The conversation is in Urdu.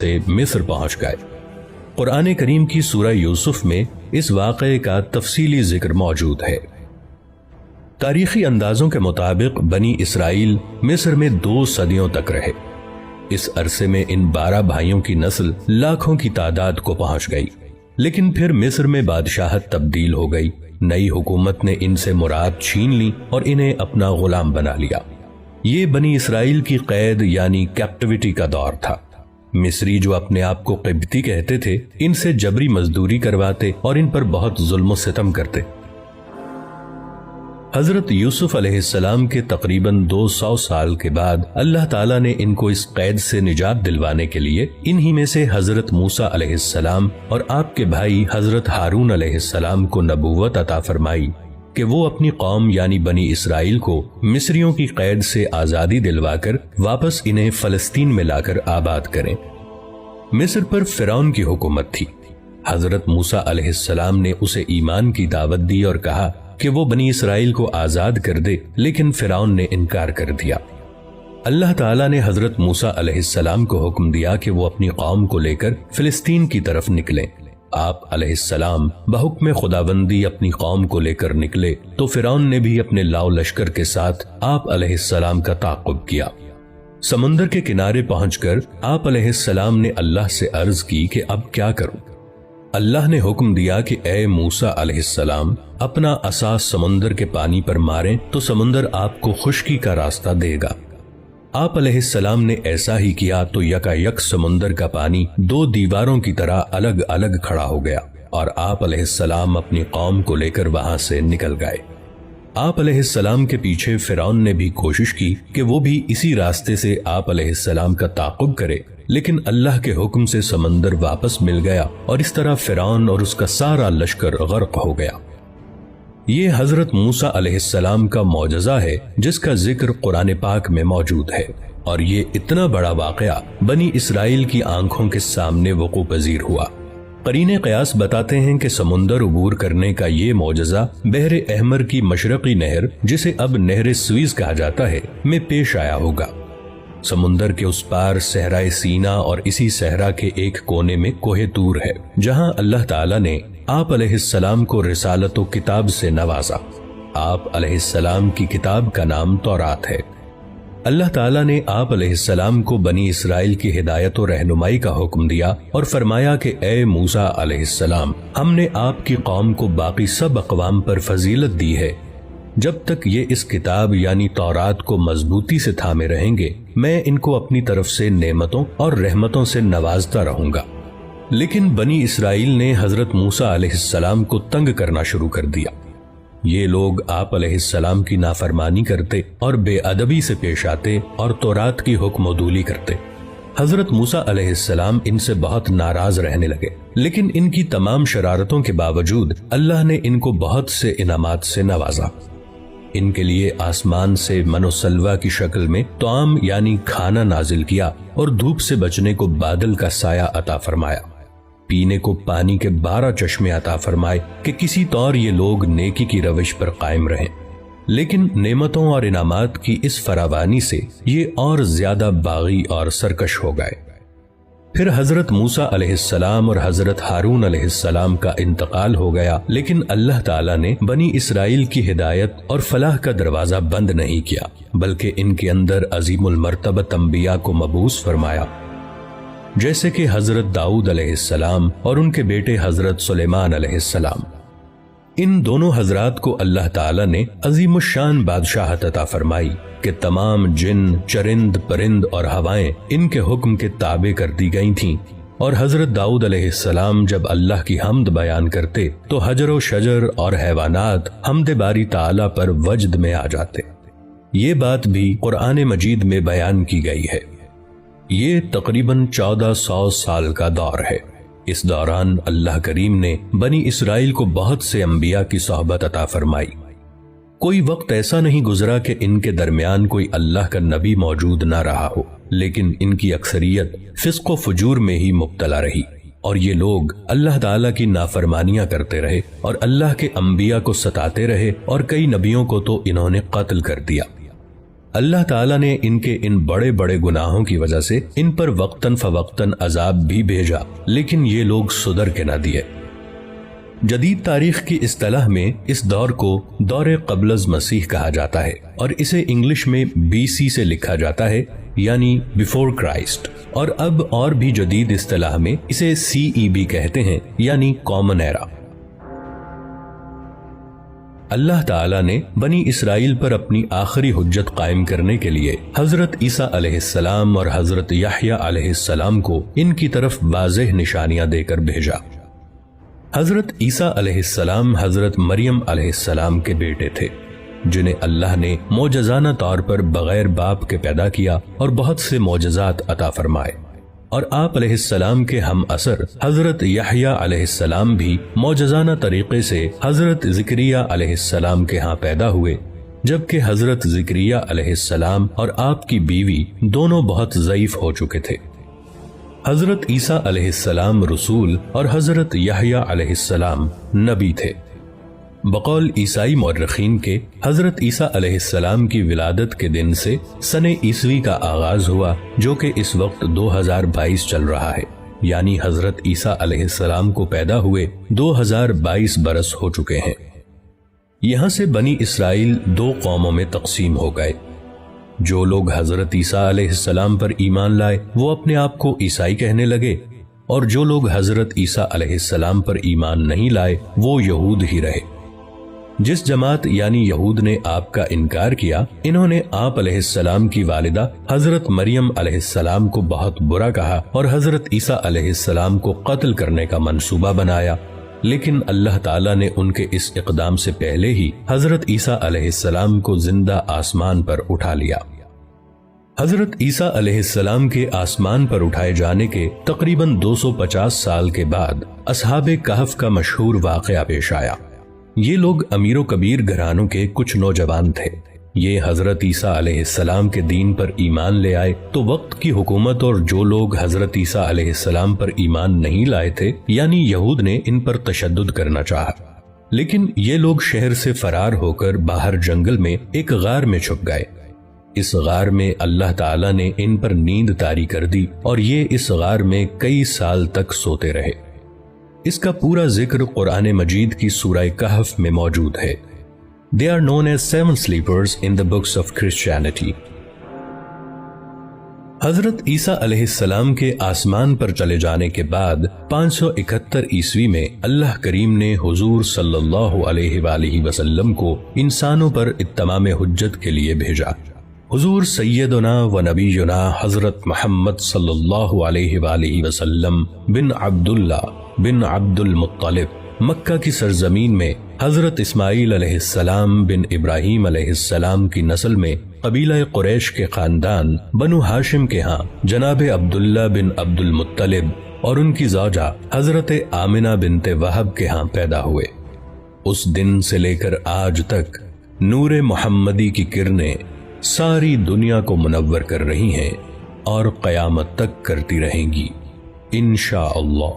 سے مصر پہنچ گئے۔ قرآن کریم کی سورہ یوسف میں اس واقعے کا تفصیلی ذکر موجود ہے۔ تاریخی اندازوں کے مطابق بنی اسرائیل مصر میں 2 صدیوں تک رہے۔ اس عرصے میں ان 12 بھائیوں کی نسل لاکھوں کی تعداد کو پہنچ گئی، لیکن پھر مصر میں بادشاہت تبدیل ہو گئی۔ نئی حکومت نے ان سے مراد چھین لی اور انہیں اپنا غلام بنا لیا۔ یہ بنی اسرائیل کی قید یعنی کیپٹیوٹی کا دور تھا۔ مصری جو اپنے آپ کو قبطی کہتے تھے، ان سے جبری مزدوری کرواتے اور ان پر بہت ظلم و ستم کرتے۔ حضرت یوسف علیہ السلام کے تقریباً 200 سال کے بعد اللہ تعالیٰ نے ان کو اس قید سے نجات دلوانے کے لیے انہی میں سے حضرت موسیٰ علیہ السلام اور آپ کے بھائی حضرت ہارون علیہ السلام کو نبوت عطا فرمائی کہ وہ اپنی قوم یعنی بنی اسرائیل کو مصریوں کی قید سے آزادی دلوا کر واپس انہیں فلسطین میں لا کر آباد کریں۔ مصر پر فرعون کی حکومت تھی۔ حضرت موسیٰ علیہ السلام نے اسے ایمان کی دعوت دی اور کہا کہ وہ بنی اسرائیل کو آزاد کر دے، لیکن فرعون نے انکار کر دیا۔ اللہ تعالیٰ نے حضرت موسیٰ علیہ السلام کو حکم دیا کہ وہ اپنی قوم کو لے کر فلسطین کی طرف نکلیں۔ آپ علیہ السلام بحکم خداوندی اپنی قوم کو لے کر نکلے تو فرعون نے بھی اپنے لاؤ لشکر کے ساتھ آپ علیہ السلام کا تعاقب کیا۔ سمندر کے کنارے پہنچ کر آپ علیہ السلام نے اللہ سے عرض کی کہ اب کیا کروں؟ اللہ نے حکم دیا کہ اے موسیٰ علیہ السلام اپنا عصا سمندر کے پانی پر ماریں تو سمندر آپ کو خشکی کا راستہ دے گا۔ آپ علیہ السلام نے ایسا ہی کیا تو یکا یک سمندر کا پانی 2 دیواروں کی طرح الگ الگ کھڑا ہو گیا اور آپ علیہ السلام اپنی قوم کو لے کر وہاں سے نکل گئے۔ آپ علیہ السلام کے پیچھے فرعون نے بھی کوشش کی کہ وہ بھی اسی راستے سے آپ علیہ السلام کا تعاقب کرے، لیکن اللہ کے حکم سے سمندر واپس مل گیا اور اس طرح فرعون اور اس کا سارا لشکر غرق ہو گیا۔ یہ حضرت موسیٰ علیہ السلام کا معجزہ ہے جس کا ذکر قرآن پاک میں موجود ہے، اور یہ اتنا بڑا واقعہ بنی اسرائیل کی آنکھوں کے سامنے وقوع پذیر ہوا۔ قرین قیاس بتاتے ہیں کہ سمندر عبور کرنے کا یہ معجزہ بحر احمر کی مشرقی نہر، جسے اب نہر سویز کہا جاتا ہے، میں پیش آیا ہوگا۔ سمندر کے اس پار صحرائے سینا اور اسی صحرا کے ایک کونے میں کوہ طور ہے، جہاں اللہ تعالیٰ نے آپ علیہ السلام کو رسالت و کتاب سے نوازا۔ آپ علیہ السلام کی کتاب کا نام تورات ہے۔ اللہ تعالیٰ نے آپ علیہ السلام کو بنی اسرائیل کی ہدایت و رہنمائی کا حکم دیا اور فرمایا کہ اے موسیٰ علیہ السلام، ہم نے آپ کی قوم کو باقی سب اقوام پر فضیلت دی ہے۔ جب تک یہ اس کتاب یعنی تورات کو مضبوطی سے تھامے رہیں گے، میں ان کو اپنی طرف سے نعمتوں اور رحمتوں سے نوازتا رہوں گا۔ لیکن بنی اسرائیل نے حضرت موسیٰ علیہ السلام کو تنگ کرنا شروع کر دیا۔ یہ لوگ آپ علیہ السلام کی نافرمانی کرتے اور بے ادبی سے پیش آتے اور تورات کی حکم عدولی کرتے۔ حضرت موسیٰ علیہ السلام ان سے بہت ناراض رہنے لگے، لیکن ان کی تمام شرارتوں کے باوجود اللہ نے ان کو بہت سے انعامات سے نوازا۔ ان کے لیے آسمان سے من و سلوہ کی شکل میں طعام یعنی کھانا نازل کیا اور دھوپ سے بچنے کو بادل کا سایہ عطا فرمایا۔ پینے کو پانی کے 12 چشمے عطا فرمائے کہ کسی طور یہ لوگ نیکی کی روش پر قائم رہیں۔ لیکن نعمتوں اور انعامات کی اس فراوانی سے یہ اور زیادہ باغی اور سرکش ہو گئے۔ پھر حضرت موسیٰ علیہ السلام اور حضرت ہارون علیہ السلام کا انتقال ہو گیا، لیکن اللہ تعالیٰ نے بنی اسرائیل کی ہدایت اور فلاح کا دروازہ بند نہیں کیا، بلکہ ان کے اندر عظیم المرتبت انبیاء کو مبعوث فرمایا، جیسے کہ حضرت داؤد علیہ السلام اور ان کے بیٹے حضرت سلیمان علیہ السلام۔ ان دونوں حضرات کو اللہ تعالیٰ نے عظیم الشان بادشاہت عطا فرمائی کہ تمام جن، چرند، پرند اور ہوائیں ان کے حکم کے تابع کر دی گئی تھیں، اور حضرت داؤد علیہ السلام جب اللہ کی حمد بیان کرتے تو حجر و شجر اور حیوانات حمد باری تعالیٰ پر وجد میں آ جاتے۔ یہ بات بھی قرآن مجید میں بیان کی گئی ہے۔ یہ تقریباً 1400 سال کا دور ہے۔ اس دوران اللہ کریم نے بنی اسرائیل کو بہت سے انبیاء کی صحبت عطا فرمائی۔ کوئی وقت ایسا نہیں گزرا کہ ان کے درمیان کوئی اللہ کا نبی موجود نہ رہا ہو، لیکن ان کی اکثریت فسق و فجور میں ہی مبتلا رہی، اور یہ لوگ اللہ تعالیٰ کی نافرمانیاں کرتے رہے اور اللہ کے انبیاء کو ستاتے رہے، اور کئی نبیوں کو تو انہوں نے قتل کر دیا۔ اللہ تعالیٰ نے ان کے ان بڑے بڑے گناہوں کی وجہ سے ان پر وقتاً فوقتاً عذاب بھی بھیجا، لیکن یہ لوگ سدھر کے نہ دیے۔ جدید تاریخ کی اصطلاح میں اس دور کو دور قبل از مسیح کہا جاتا ہے، اور اسے انگلش میں BC سے لکھا جاتا ہے، یعنی بیفور کرائسٹ، اور اب اور بھی جدید اصطلاح میں اسے CEB کہتے ہیں، یعنی کامن ایرا۔ اللہ تعالیٰ نے بنی اسرائیل پر اپنی آخری حجت قائم کرنے کے لیے حضرت عیسیٰ علیہ السلام اور حضرت یحییٰ علیہ السلام کو ان کی طرف واضح نشانیاں دے کر بھیجا۔ حضرت عیسیٰ علیہ السلام حضرت مریم علیہ السلام کے بیٹے تھے، جنہیں اللہ نے معجزانہ طور پر بغیر باپ کے پیدا کیا اور بہت سے معجزات عطا فرمائے، اور آپ علیہ السلام کے ہم اثر حضرت یحییٰ علیہ السلام بھی معجزانہ طریقے سے حضرت زکریا علیہ السلام کے ہاں پیدا ہوئے، جبکہ حضرت زکریا علیہ السلام اور آپ کی بیوی دونوں بہت ضعیف ہو چکے تھے۔ حضرت عیسیٰ علیہ السلام رسول اور حضرت یحییٰ علیہ السلام نبی تھے۔ بقول عیسائی مورخین کے حضرت عیسیٰ علیہ السلام کی ولادت کے دن سے سن عیسوی کا آغاز ہوا، جو کہ اس وقت 2022 چل رہا ہے، یعنی حضرت عیسیٰ علیہ السلام کو پیدا ہوئے 2022 برس ہو چکے ہیں۔ یہاں سے بنی اسرائیل دو قوموں میں تقسیم ہو گئے۔ جو لوگ حضرت عیسیٰ علیہ السلام پر ایمان لائے وہ اپنے آپ کو عیسائی کہنے لگے، اور جو لوگ حضرت عیسیٰ علیہ السلام پر ایمان نہیں لائے وہ یہود ہی رہے۔ جس جماعت یعنی یہود نے آپ کا انکار کیا، انہوں نے آپ علیہ السلام کی والدہ حضرت مریم علیہ السلام کو بہت برا کہا اور حضرت عیسیٰ علیہ السلام کو قتل کرنے کا منصوبہ بنایا، لیکن اللہ تعالیٰ نے ان کے اس اقدام سے پہلے ہی حضرت عیسیٰ علیہ السلام کو زندہ آسمان پر اٹھا لیا۔ حضرت عیسیٰ علیہ السلام کے آسمان پر اٹھائے جانے کے تقریباً 250 سال کے بعد اصحاب کہف کا مشہور واقعہ پیش آیا۔ یہ لوگ امیر و کبیر گھرانوں کے کچھ نوجوان تھے۔ یہ حضرت عیسیٰ علیہ السلام کے دین پر ایمان لے آئے تو وقت کی حکومت اور جو لوگ حضرت عیسیٰ علیہ السلام پر ایمان نہیں لائے تھے یعنی یہود نے ان پر تشدد کرنا چاہا، لیکن یہ لوگ شہر سے فرار ہو کر باہر جنگل میں ایک غار میں چھپ گئے۔ اس غار میں اللہ تعالیٰ نے ان پر نیند طاری کر دی اور یہ اس غار میں کئی سال تک سوتے رہے۔ اس کا پورا ذکر قرآن مجید کی سورہ کہف میں موجود ہے۔ They are known as 7 sleepers in the books of Christianity۔ حضرت عیسیٰ علیہ السلام کے آسمان پر چلے جانے کے بعد 571 عیسوی میں اللہ کریم نے حضور صلی اللہ علیہ وآلہ وسلم کو انسانوں پر اتمام حجت کے لیے بھیجا۔ حضور سیدنا و نبینا حضرت محمد صلی اللہ علیہ وآلہ وسلم بن عبداللہ بن عبد المطلب مکہ کی سرزمین میں حضرت اسماعیل علیہ السلام بن ابراہیم علیہ السلام کی نسل میں قبیلہ قریش کے خاندان بنو ہاشم کے ہاں جناب عبداللہ بن عبد المطلب اور ان کی زوجہ حضرت آمنہ بنت وہب کے ہاں پیدا ہوئے۔ اس دن سے لے کر آج تک نور محمدی کی کرنیں ساری دنیا کو منور کر رہی ہیں اور قیامت تک کرتی رہیں گی انشاءاللہ۔